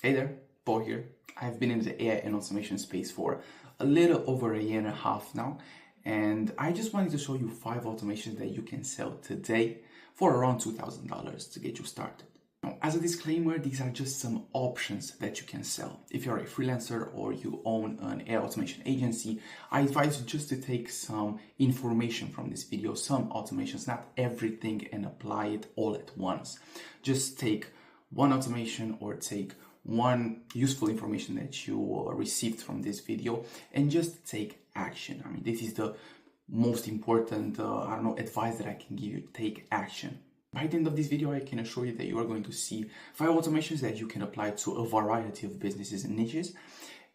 Hey there, Paul here. I've been in the AI and automation space for a little over a year and a half now, and I just wanted to show you 5 automations that you can sell today for around $2,000 to get you started. Now, as a disclaimer, these are just some options that you can sell. If you're a freelancer or you own an AI automation agency, I advise you just to take some information from this video, some automations, not everything, and apply it all at once. Just take one automation or take one useful information that you received from this video and just take action. I mean, this is the most important, advice that I can give you. Take action. By the end of this video, I can assure you that you are going to see 5 automations that you can apply to a variety of businesses and niches.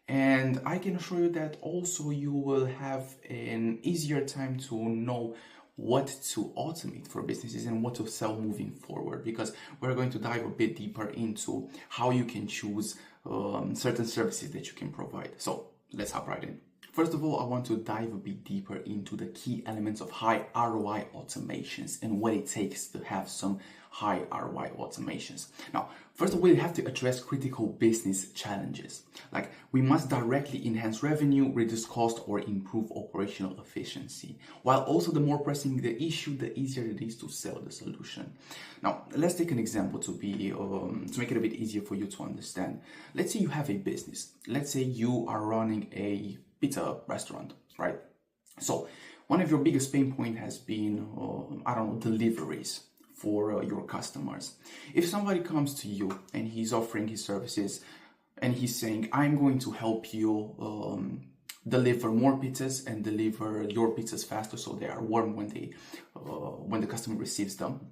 And I can assure you that also you will have an easier time to know what to automate for businesses and what to sell moving forward, because we're going to dive a bit deeper into how you can choose certain services that you can provide. So let's hop right in. First of all, I want to dive a bit deeper into the key elements of high ROI automations and what it takes to have some high ROI automations. Now, first of all, we have to address critical business challenges. Like, we must directly enhance revenue, reduce cost, or improve operational efficiency. While also the more pressing the issue, the easier it is to sell the solution. Now, let's take an example to make it a bit easier for you to understand. Let's say you have a business. Let's say you are running a pizza restaurant, right? So one of your biggest pain point has been, deliveries for your customers. If somebody comes to you and he's offering his services and he's saying, I'm going to help you deliver more pizzas and deliver your pizzas faster so they are warm when the customer receives them,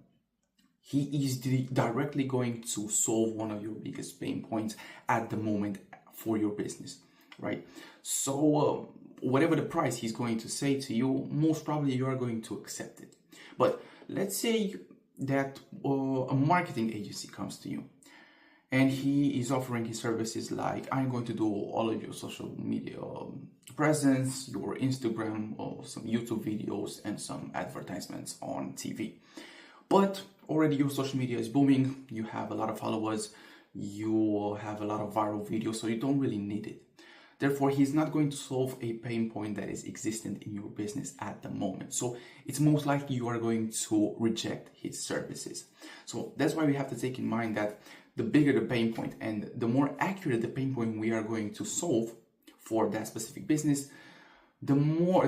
he is directly going to solve one of your biggest pain points at the moment for your business, right? So whatever the price he's going to say to you, most probably you are going to accept it. But let's say that a marketing agency comes to you and he is offering his services like, I'm going to do all of your social media presence, your Instagram, or some YouTube videos and some advertisements on TV. But already your social media is booming, you have a lot of followers, you have a lot of viral videos, so you don't really need it. Therefore, he's not going to solve a pain point that is existent in your business at the moment. So it's most likely you are going to reject his services. So that's why we have to take in mind that the bigger the pain point and the more accurate the pain point we are going to solve for that specific business, the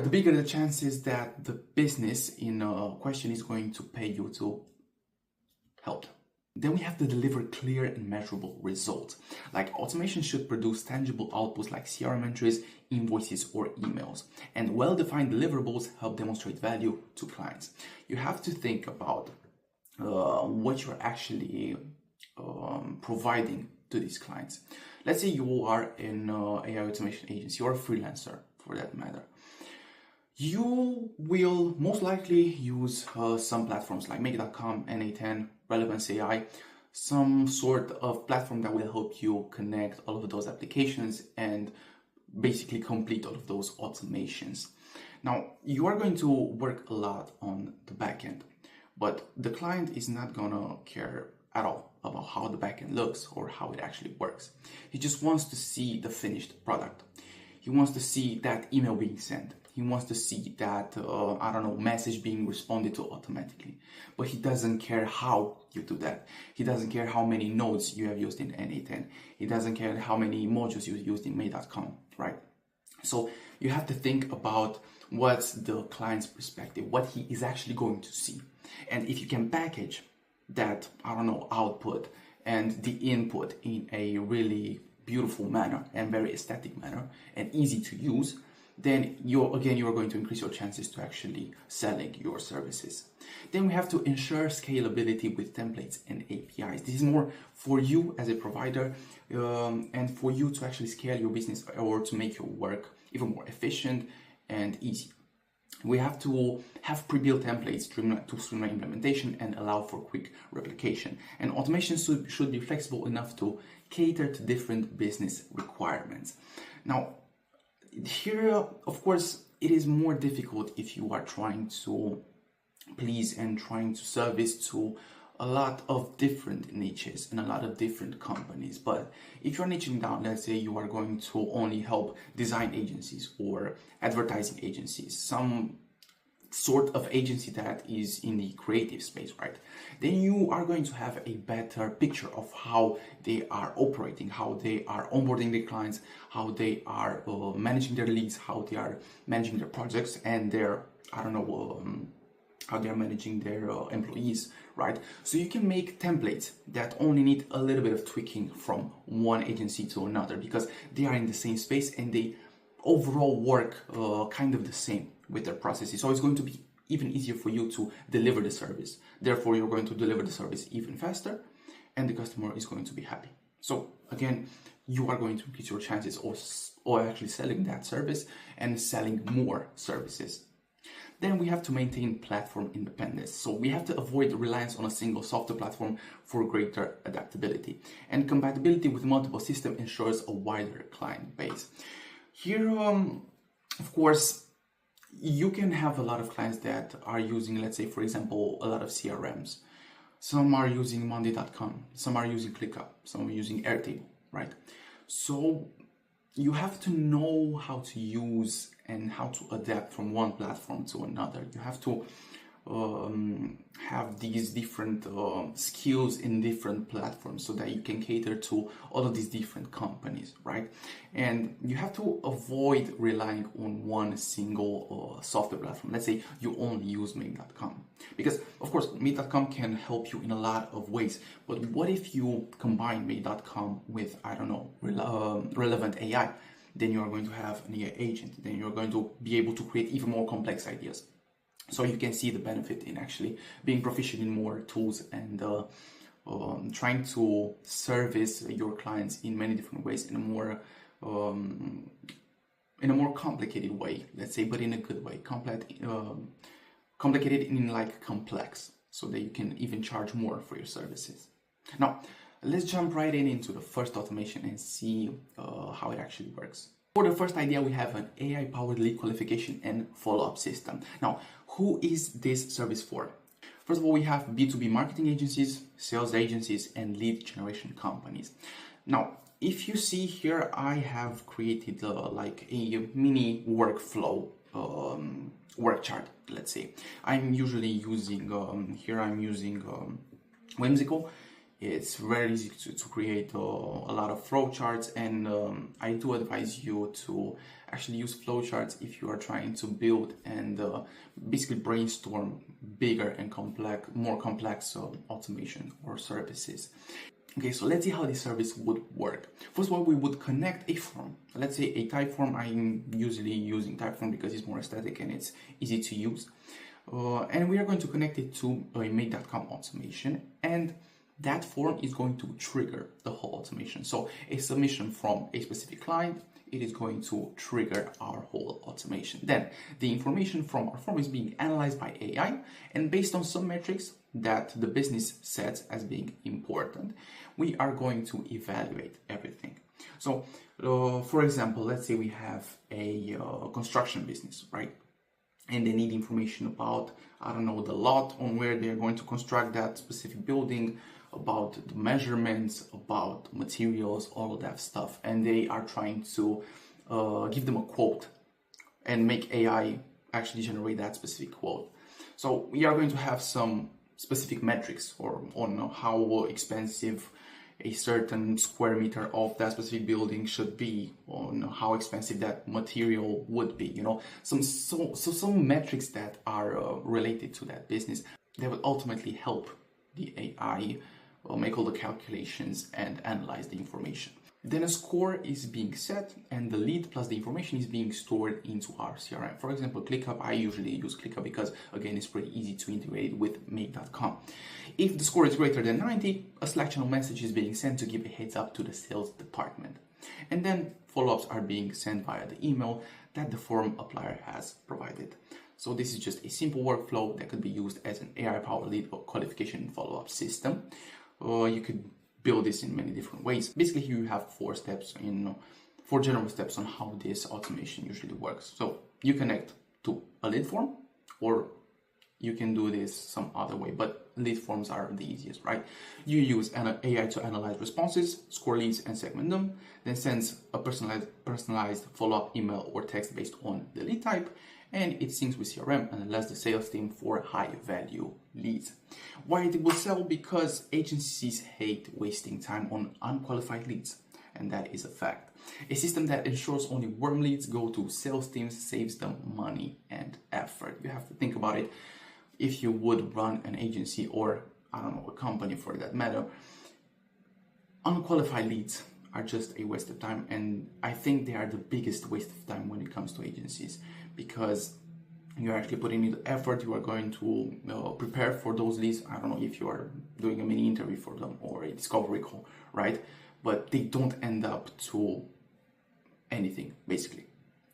bigger the chances that the business in question is going to pay you to help them. Then we have to deliver clear and measurable results. Like, automation should produce tangible outputs like CRM entries, invoices, or emails. And well-defined deliverables help demonstrate value to clients. You have to think about what you're actually providing to these clients. Let's say you are an AI automation agency or a freelancer for that matter. You will most likely use some platforms like Make.com, NA10, Relevance AI, some sort of platform that will help you connect all of those applications and basically complete all of those automations. Now, you are going to work a lot on the backend, but the client is not gonna care at all about how the backend looks or how it actually works. He just wants to see the finished product. He wants to see that email being sent. He wants to see that, message being responded to automatically. But he doesn't care how you do that. He doesn't care how many nodes you have used in NA10. He doesn't care how many modules you used in May.com, right? So you have to think about what's the client's perspective, what he is actually going to see. And if you can package that, output and the input in a really beautiful manner and very aesthetic manner and easy to use, then you are going to increase your chances to actually selling your services. Then we have to ensure scalability with templates and APIs. This is more for you as a provider and for you to actually scale your business or to make your work even more efficient and easy. We have to have pre-built templates to streamline implementation and allow for quick replication. And automation should be flexible enough to cater to different business requirements. Now, here, of course, it is more difficult if you are trying to please and trying to service to a lot of different niches and a lot of different companies. But if you're niching down, let's say you are going to only help design agencies or advertising agencies, some sort of agency that is in the creative space, right? Then you are going to have a better picture of how they are operating, how they are onboarding their clients, how they are managing their leads, how they are managing their projects and their, I don't know, how they are managing their employees, right? So you can make templates that only need a little bit of tweaking from one agency to another because they are in the same space and they overall work kind of the same with their processes. So it's going to be even easier for you to deliver the service. Therefore, you're going to deliver the service even faster and the customer is going to be happy. So again, you are going to increase your chances of actually selling that service and selling more services. Then we have to maintain platform independence. So we have to avoid reliance on a single software platform for greater adaptability. And compatibility with multiple systems ensures a wider client base. Here, of course, you can have a lot of clients that are using, let's say, for example, a lot of CRMs. Some are using Monday.com, some are using ClickUp, some are using Airtable, right? So you have to know how to use and how to adapt from one platform to another. You have to have these different skills in different platforms so that you can cater to all of these different companies, right? And you have to avoid relying on one single software platform. Let's say you only use Make.com, because of course Make.com can help you in a lot of ways, but what if you combine Make.com with, I don't know, relevant AI? Then you are going to have an AI agent, then you're going to be able to create even more complex ideas. So you can see the benefit in actually being proficient in more tools and trying to service your clients in many different ways in a more complicated way, let's say, but in a good way. Complicated in like complex, so that you can even charge more for your services. Now, let's jump right into the first automation and see how it actually works. For the first idea, we have an AI-powered lead qualification and follow-up system. Now, who is this service for? First of all, we have B2B marketing agencies, sales agencies, and lead generation companies. Now, if you see here, I have created like a mini workflow work chart, let's say. I'm usually using, here I'm using Whimsical. It's very easy to create a lot of flowcharts, and I do advise you to actually use flowcharts if you are trying to build and basically brainstorm bigger and more complex automation or services. Okay, so let's see how this service would work. First of all, we would connect a form. Let's say a Typeform. I'm usually using Typeform because it's more aesthetic and it's easy to use. And we are going to connect it to a Make.com automation, and that form is going to trigger the whole automation. So a submission from a specific client, it is going to trigger our whole automation. Then the information from our form is being analyzed by AI, and based on some metrics that the business sets as being important, we are going to evaluate everything. So for example, let's say we have a construction business, right? And they need information about, I don't know, the lot on where they're going to construct that specific building, about the measurements, about materials, all of that stuff. And they are trying to give them a quote and make AI actually generate that specific quote. So we are going to have some specific metrics on how expensive a certain square meter of that specific building should be, on how expensive that material would be, some metrics that are related to that business that will ultimately help the AI make all the calculations and analyze the information. Then a score is being set, and the lead plus the information is being stored into our CRM. For example, ClickUp, I usually use ClickUp because, again, it's pretty easy to integrate with Make.com. If the score is greater than 90, a Slack channel message is being sent to give a heads up to the sales department. And then follow-ups are being sent via the email that the form applier has provided. So this is just a simple workflow that could be used as an AI-powered lead qualification and follow-up system. You could build this in many different ways. Basically, here you have four general steps on how this automation usually works. So you connect to a lead form or you can do this some other way, but lead forms are the easiest, right? You use an AI to analyze responses, score leads, and segment them, then sends a personalized follow-up email or text based on the lead type, and it syncs with CRM and alerts the sales team for high-value leads. Why it will sell? Because agencies hate wasting time on unqualified leads, and that is a fact. A system that ensures only warm leads go to sales teams saves them money and effort. You have to think about it. If you would run an agency or, I don't know, a company for that matter, unqualified leads are just a waste of time. And I think they are the biggest waste of time when it comes to agencies, because you're actually putting in the effort, you are going to prepare for those leads. I don't know if you are doing a mini interview for them or a discovery call, right? But they don't end up to anything, basically.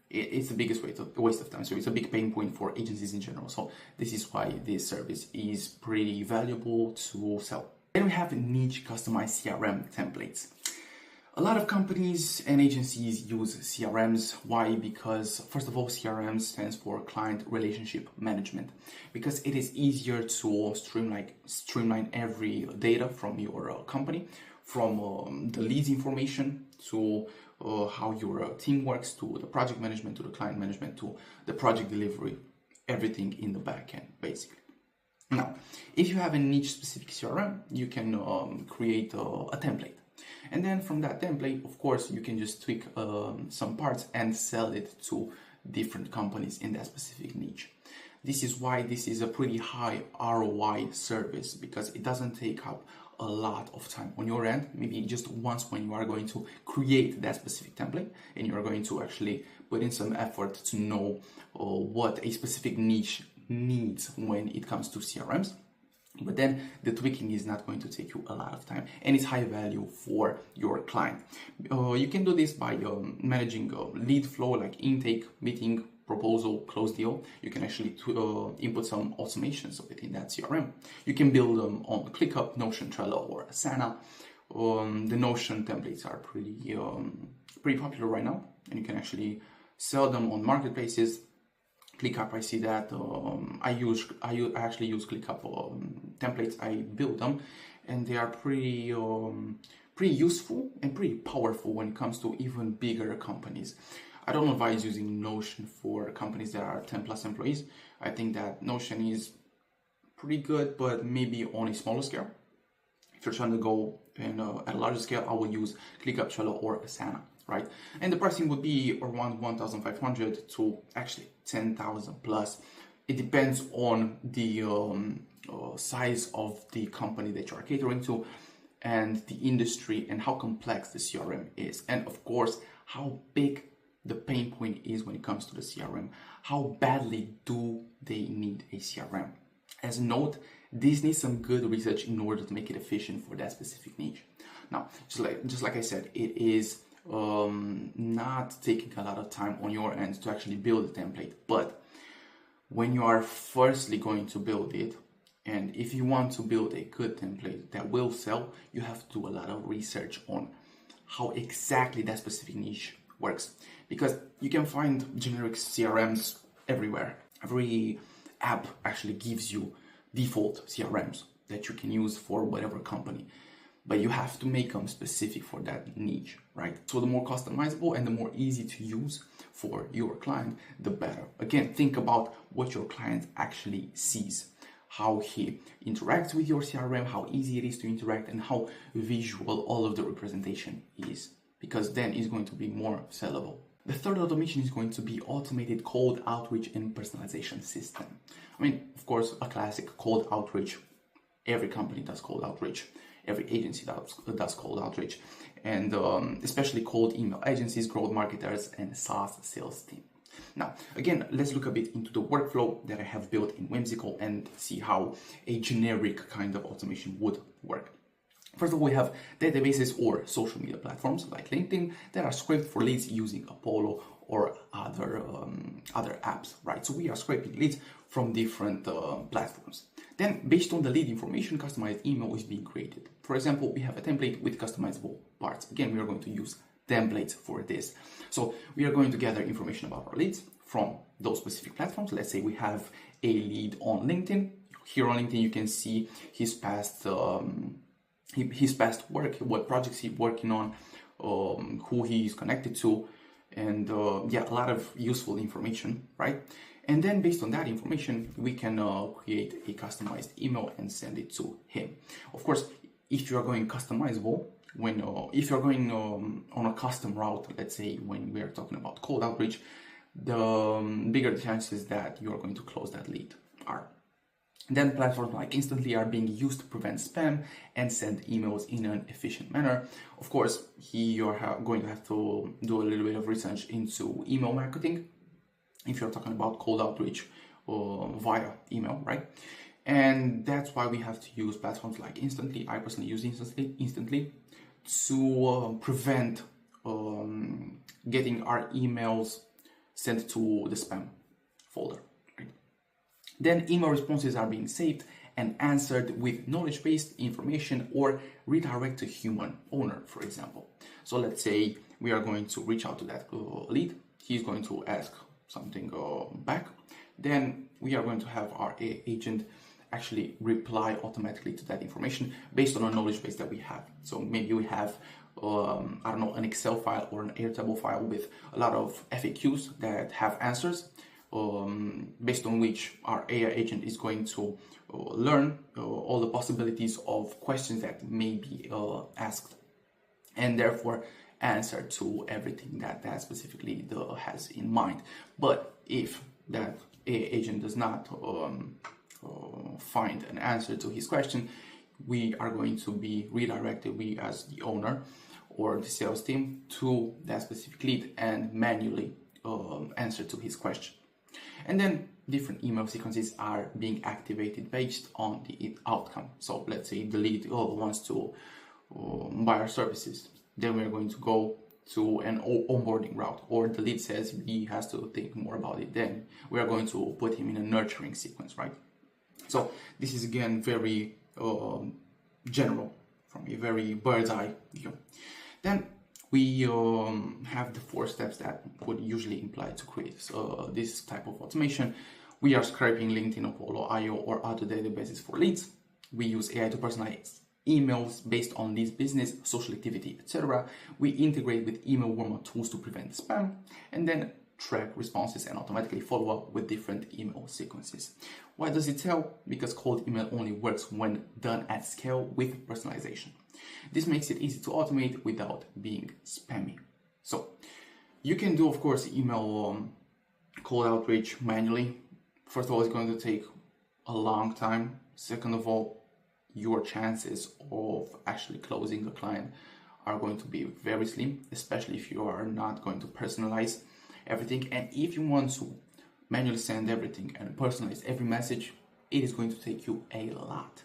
It's the biggest waste of time. So it's a big pain point for agencies in general. So this is why this service is pretty valuable to sell. Then we have niche customized CRM templates. A lot of companies and agencies use CRMs. Why? Because first of all, CRM stands for Client Relationship Management, because it is easier to streamline every data from your company, from the leads information to how your team works, to the project management, to the client management, to the project delivery, everything in the back end, basically. Now, if you have a niche specific CRM, you can create a template. And then from that template, of course, you can just tweak some parts and sell it to different companies in that specific niche. This is why this is a pretty high ROI service, because it doesn't take up a lot of time on your end. Maybe just once when you are going to create that specific template and you're going to actually put in some effort to know what a specific niche needs when it comes to CRMs. But then the tweaking is not going to take you a lot of time, and it's high value for your client. You can do this by managing lead flow like intake, meeting, proposal, close deal. You can actually input some automations within that CRM. You can build them on ClickUp, Notion, Trello, or Asana. The Notion templates are pretty popular right now, and you can actually sell them on marketplaces. ClickUp, I see that I actually use ClickUp templates. I build them, and they are pretty useful and pretty powerful when it comes to even bigger companies. I don't advise using Notion for companies that are 10 plus employees. I think that Notion is pretty good, but maybe on a smaller scale. If you're trying to go at a larger scale, I will use ClickUp, Trello, or Asana, right? And the pricing would be around 1,500 to actually 10,000 plus. It depends on the size of the company that you are catering to, and the industry, and how complex the CRM is, and of course how big the pain point is when it comes to the CRM. How badly do they need a CRM? As a note, this needs some good research in order to make it efficient for that specific niche. Now, just like I said, it is not taking a lot of time on your end to actually build a template, but when you are firstly going to build it, and if you want to build a good template that will sell, you have to do a lot of research on how exactly that specific niche works, because you can find generic CRMs everywhere. Every app actually gives you default CRMs that you can use for whatever company, but you have to make them specific for that niche, right? So the more customizable and the more easy to use for your client, the better. Again, think about what your client actually sees, how he interacts with your CRM, how easy it is to interact, and how visual all of the representation is, because then it's going to be more sellable. The third automation is going to be automated cold outreach and personalization system. I mean, of course, a classic cold outreach. Every company does cold outreach. Every agency does cold outreach. And especially cold email agencies, growth marketers, and SaaS sales team. Now, again, let's look a bit into the workflow that I have built in Whimsical and see how a generic kind of automation would work. First of all, we have databases or social media platforms like LinkedIn that are scraped for leads using Apollo or other apps, right? So we are scraping leads from different platforms. Then, based on the lead information, customized email is being created. For example, we have a template with customizable parts. Again, we are going to use templates for this. So we are going to gather information about our leads, from those specific platforms. Let's say we have a lead on LinkedIn. Here on LinkedIn, you can see his past work, what projects he's working on, who he is connected to, and yeah, a lot of useful information, right? And then based on that information, we can create a customized email and send it to him. Of course, if you are going customizable, if you're going on a custom route, let's say when we are talking about cold outreach, the bigger the chances that you are going to close that lead are. Then platforms like Instantly are being used to prevent spam and send emails in an efficient manner. Of course, you're going to have to do a little bit of research into email marketing if you're talking about cold outreach via email, right? And that's why we have to use platforms like Instantly. I personally use Instantly to prevent getting our emails sent to the spam folder. Right? Then email responses are being saved and answered with knowledge-based information or redirect to human owner, for example. So let's say we are going to reach out to that lead. He's going to ask something back. Then we are going to have our AI agent actually reply automatically to that information based on a knowledge base that we have. So maybe we have, I don't know, an Excel file or an Airtable file with a lot of FAQs that have answers, based on which our AI agent is going to learn all the possibilities of questions that may be asked, and therefore answer to everything that specifically has in mind. But if that AI agent does not find an answer to his question, we are going to be redirected, we as the owner or the sales team, to that specific lead and manually answer to his question. And then different email sequences are being activated based on the outcome. So let's say the lead wants to buy our services. Then we're going to go to an onboarding route, or the lead says he has to think more about it. Then we are going to put him in a nurturing sequence, right? So this is again very general, from a very bird's eye view. Then we have the 4 steps that would usually imply to create this type of automation. We are scraping LinkedIn, Apollo, IO, or other databases for leads. We use AI to personalize emails based on leads, business, social activity, etc. We integrate with email warm-up tools to prevent spam, and then track responses and automatically follow up with different email sequences. Why does it tell? Because cold email only works when done at scale with personalization. This makes it easy to automate without being spammy. So you can do, of course, email cold outreach manually. First of all, it's going to take a long time. Second of all, your chances of actually closing a client are going to be very slim, especially if you are not going to personalize everything. And if you want to manually send everything and personalize every message, it is going to take you a lot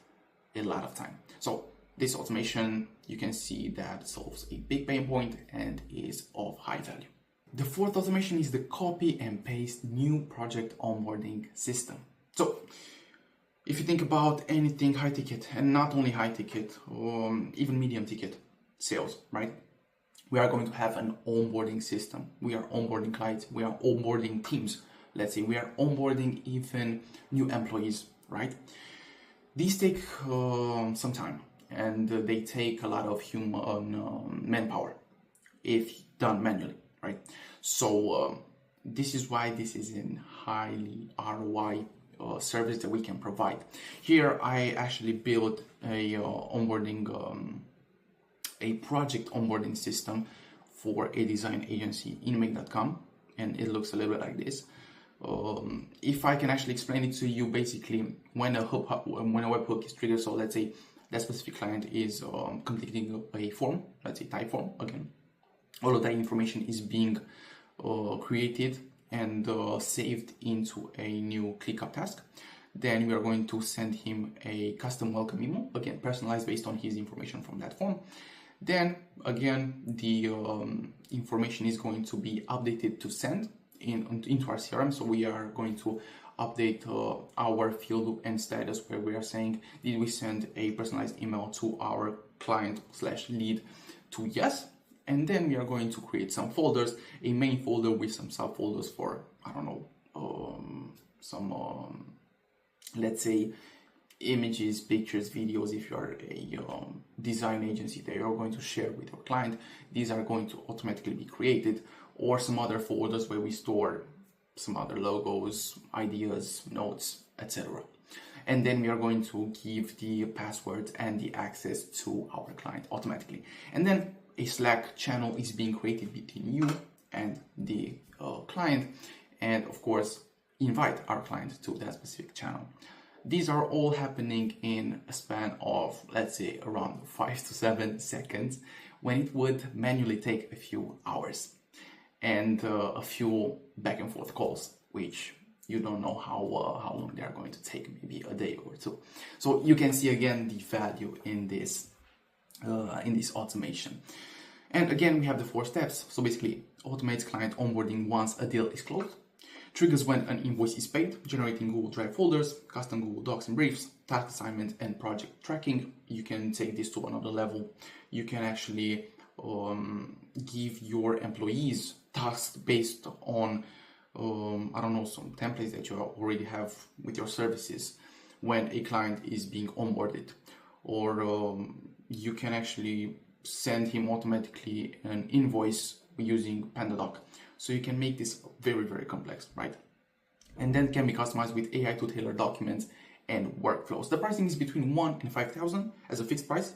of time. So this automation, you can see that solves a big pain point and is of high value. The 4th automation is the copy and paste new project onboarding system. So if you think about anything high ticket, and not only high ticket, even medium ticket sales, right? We are going to have an onboarding system. We are onboarding clients, we are onboarding teams. Let's say we are onboarding even new employees, right? These take some time, and they take a lot of human manpower if done manually, right? So this is why this is a highly ROI service that we can provide. Here I actually built a project onboarding system for a design agency in make.com, and it looks a little bit like this. If I can actually explain it to you, basically when a webhook is triggered, so let's say that specific client is completing a form, let's say type form, again, all of that information is being created and saved into a new ClickUp task. Then we are going to send him a custom welcome email, again personalized based on his information from that form. Then again, the information is going to be updated to send into our CRM. So we are going to update our field and status, where we are saying, did we send a personalized email to our client/lead to yes, And then we are going to create some folders, a main folder with some subfolders for, I don't know, let's say images, pictures, videos. If you are a design agency that you're going to share with your client, these are going to automatically be created, or some other folders where we store some other logos, ideas, notes, etc. And then we are going to give the passwords and the access to our client automatically. And then a Slack channel is being created between you and the client, and of course invite our client to that specific channel. These are all happening in a span of, let's say, around 5 to 7 seconds, when it would manually take a few hours and a few back and forth calls, which you don't know how long they are going to take, maybe a day or two. So you can see again the value in this automation. And again, we have the 4 steps. So basically, automates client onboarding once a deal is closed, triggers when an invoice is paid, generating Google Drive folders, custom Google Docs and briefs, task assignment and project tracking. You can take this to another level. You can actually give your employees tasks based on, I don't know, some templates that you already have with your services when a client is being onboarded. Or you can actually send him automatically an invoice using PandaDoc. So you can make this very, very complex, right? And then can be customized with AI to tailor documents and workflows. The pricing is between 1 and 5,000 as a fixed price,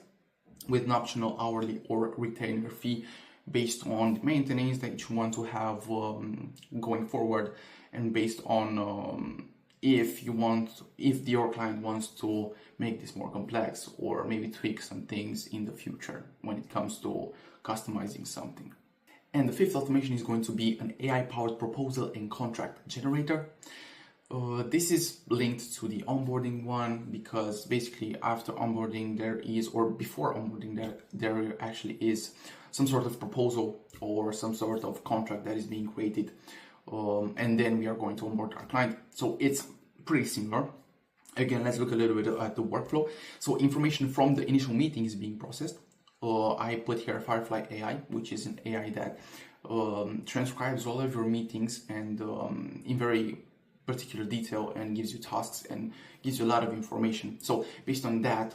with an optional hourly or retainer fee based on the maintenance that you want to have going forward, and based on if your client wants to make this more complex, or maybe tweak some things in the future when it comes to customizing something. And the 5th automation is going to be an AI-powered proposal and contract generator. This is linked to the onboarding one, because basically after onboarding before onboarding there actually is some sort of proposal or some sort of contract that is being created, and then we are going to onboard our client. So it's pretty similar. Again, let's look a little bit at the workflow. So information from the initial meeting is being processed. I put here Firefly AI, which is an AI that transcribes all of your meetings and in very particular detail, and gives you tasks and gives you a lot of information. So based on that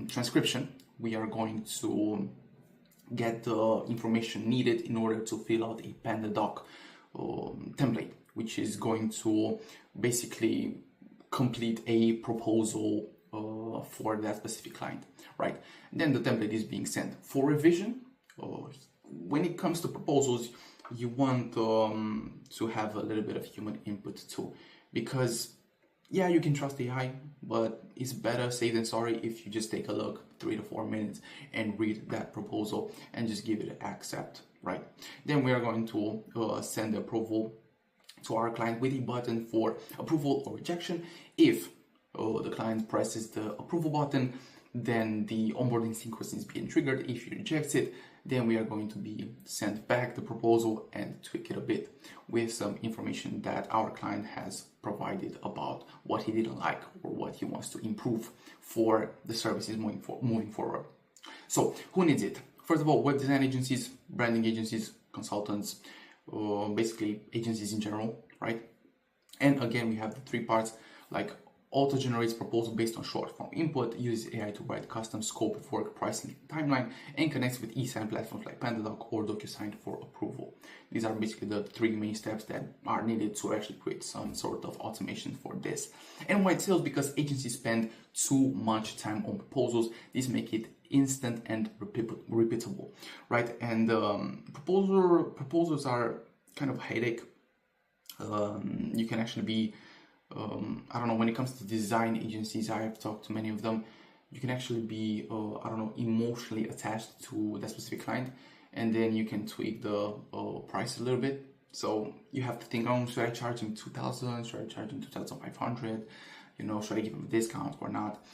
transcription, we are going to get the information needed in order to fill out a PandaDoc template, which is going to basically complete a proposal for that specific client, right? Then the template is being sent for revision. When it comes to proposals, you want to have a little bit of human input too, because yeah, you can trust AI, but it's better safe than sorry if you just take a look 3 to 4 minutes and read that proposal and just give it an accept, right? Then we are going to send the approval to our client with a button for approval or rejection. If the client presses the approval button, then the onboarding sequence is being triggered. If he rejects it, then we are going to be sent back the proposal and tweak it a bit with some information that our client has provided about what he didn't like or what he wants to improve for the services moving forward. So who needs it? First of all, web design agencies, branding agencies, consultants, basically agencies in general, right? And again, we have the 3 parts, like auto-generates proposal based on short-form input, uses AI to write custom scope of work, pricing, timeline, and connects with e-sign platforms like PandaDoc or DocuSign for approval. These are basically the 3 main steps that are needed to actually create some sort of automation for this. And why it sells? Because agencies spend too much time on proposals. These make it instant and repeatable, right? And proposals are kind of a headache. You can actually be I don't know, when it comes to design agencies, I have talked to many of them, you can actually be, I don't know, emotionally attached to that specific client, and then you can tweak the price a little bit. So you have to think, should I charge him 2,000? Should I charge him 2,500? Should I give him a discount or not?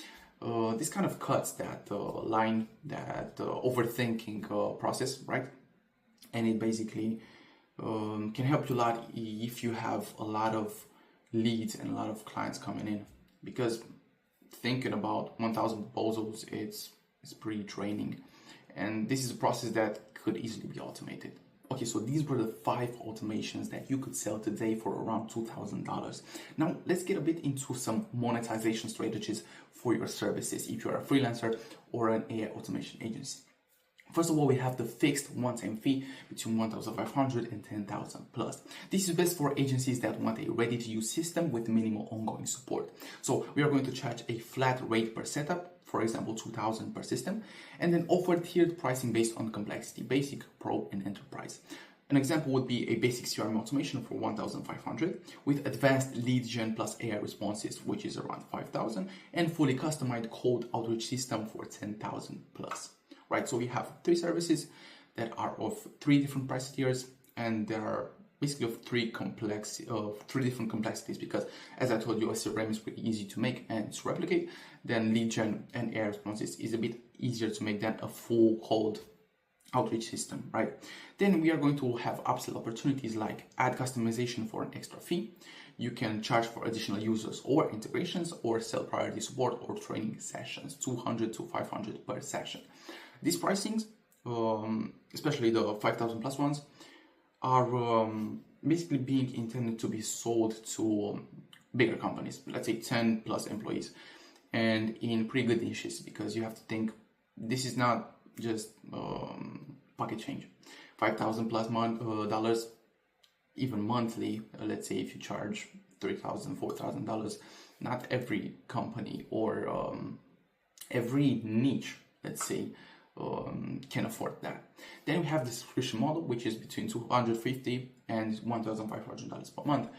This kind of cuts that line, that overthinking process, right? And it basically can help you a lot if you have a lot of leads and a lot of clients coming in, because thinking about 1,000 proposals, it's pretty draining, and this is a process that could easily be automated. Okay, so these were the 5 automations that you could sell today for around $2,000. Now, let's get a bit into some monetization strategies for your services if you're a freelancer or an AI automation agency. First of all, we have the fixed one-time fee between $1,500 and $10,000 plus. This is best for agencies that want a ready-to-use system with minimal ongoing support. So we are going to charge a flat rate per setup, for example, $2,000 per system, and then offer tiered pricing based on complexity, basic, pro, and enterprise. An example would be a basic CRM automation for $1,500 with advanced lead gen plus AI responses, which is around $5,000, and fully customized cold outreach system for $10,000 plus. Right, so we have 3 services that are of 3 different price tiers, and there are basically of 3 different complexities, because as I told you, a CRM is pretty easy to make and to replicate. Then lead gen and AI responses is a bit easier to make than a full cold outreach system, right? Then we are going to have upsell opportunities like add customization for an extra fee. You can charge for additional users or integrations, or sell priority support or training sessions, $200 to $500 per session. These pricings, especially the 5,000 plus ones, are basically being intended to be sold to bigger companies, let's say 10 plus employees, and in pretty good niches, because you have to think this is not just pocket change. 5,000 plus dollars, even monthly, let's say if you charge $3,000, $4,000, not every company or every niche, let's say, can afford that. Then we have the subscription model, which is between $250 and $1,500 per month.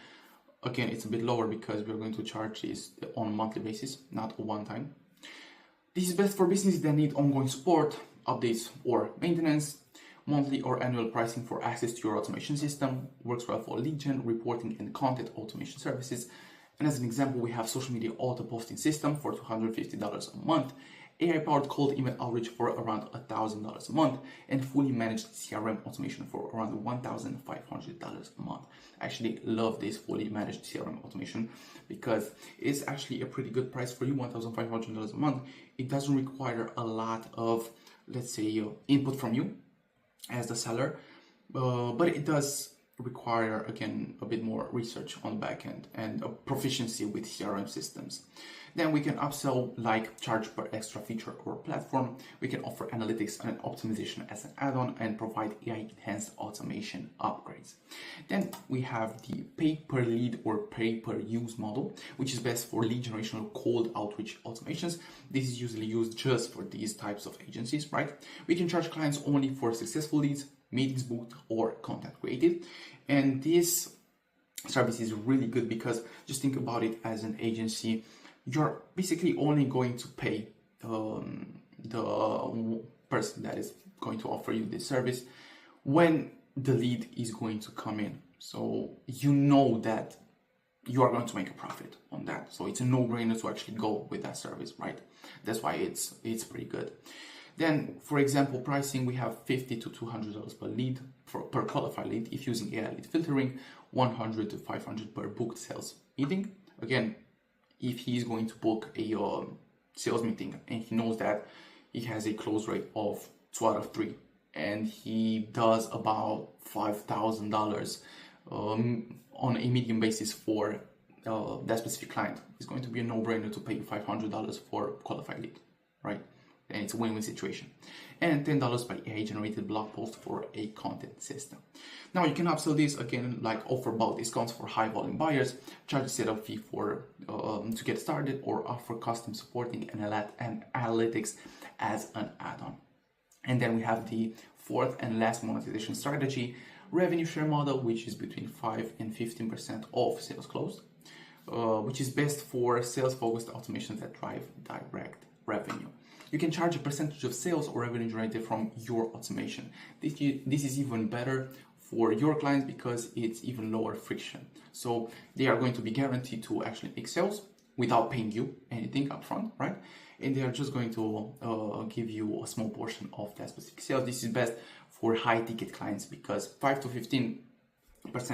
Again, it's a bit lower because we're going to charge this on a monthly basis, not one time. This is best for businesses that need ongoing support, updates, or maintenance. Monthly or annual pricing for access to your automation system works well for lead gen, reporting, and content automation services. And as an example, we have social media auto posting system for $250 a month, AI-powered cold email outreach for around $1,000 a month, and fully managed CRM automation for around $1,500 a month. I actually love this fully managed CRM automation because it's actually a pretty good price for you, $1,500 a month. It doesn't require a lot of, let's say, input from you as the seller, but it does require, again, a bit more research on the back end and a proficiency with CRM systems. Then we can upsell, like charge per extra feature or platform. We can offer analytics and optimization as an add-on and provide AI-enhanced automation upgrades. Then we have the pay per lead or pay per use model, which is best for lead generation or cold outreach automations. This is usually used just for these types of agencies, right? We can charge clients only for successful leads, meetings booked, or content created. And this service is really good because just think about it as an agency. You're basically only going to pay the person that is going to offer you this service when the lead is going to come in. So you know that you are going to make a profit on that. So it's a no-brainer to actually go with that service, right? That's why it's pretty good. Then, for example, pricing, we have $50 to $200 per lead, per qualified lead, if using AI lead filtering, $100 to $500 per booked sales meeting. Again, if he's going to book a sales meeting and he knows that he has a close rate of 2 out of 3 and he does about $5,000 on a medium basis for that specific client, it's going to be a no-brainer to pay $500 for qualified lead, right? And it's a win-win situation. And $10 per AI-generated blog post for a content system. Now you can upsell this, again, like offer bulk discounts for high-volume buyers, charge a setup fee for to get started, or offer custom supporting and analytics as an add-on. And then we have the fourth and last monetization strategy, revenue share model, which is between 5 and 15% of sales closed, which is best for sales-focused automations that drive direct revenue. You can charge a percentage of sales or revenue generated from your automation. This is even better for your clients because it's even lower friction. So they are going to be guaranteed to actually make sales without paying you anything upfront, right? And they are just going to give you a small portion of that specific sales. This is best for high ticket clients because 5 to 15%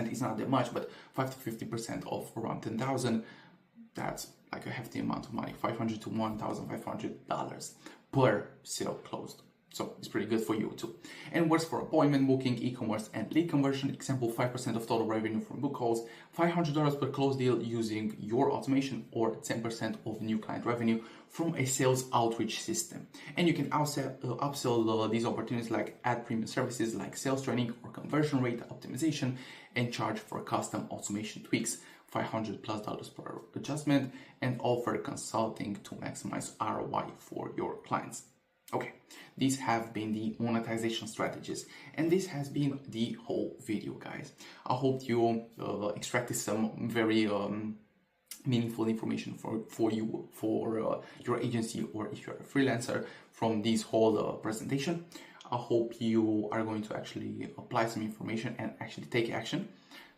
is not that much, but 5 to 50% of around 10,000, that's like a hefty amount of money, $500 to $1,500 per sale closed, So it's pretty good for you too. And works for appointment booking, e-commerce, and lead conversion. Example, 5% of total revenue from book calls, $500 per close deal using your automation, or 10% of new client revenue from a sales outreach system. And you can also upsell these opportunities, like add premium services like sales training or conversion rate optimization, and charge for custom automation tweaks, $500+ per adjustment, and offer consulting to maximize ROI for your clients. Okay, these have been the monetization strategies, and this has been the whole video, guys. I hope you extracted some very meaningful information for you, for your agency, or if you're a freelancer, from this whole presentation. I hope you are going to actually apply some information and actually take action,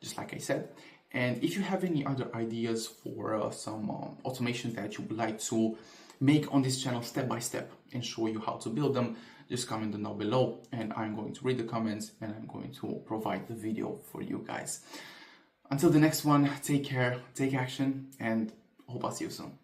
just like I said. And if you have any other ideas for some automations that you would like to make on this channel step by step and show you how to build them, just comment them down below, and I'm going to read the comments and I'm going to provide the video for you guys. Until the next one, take care, take action, and hope I'll see you soon.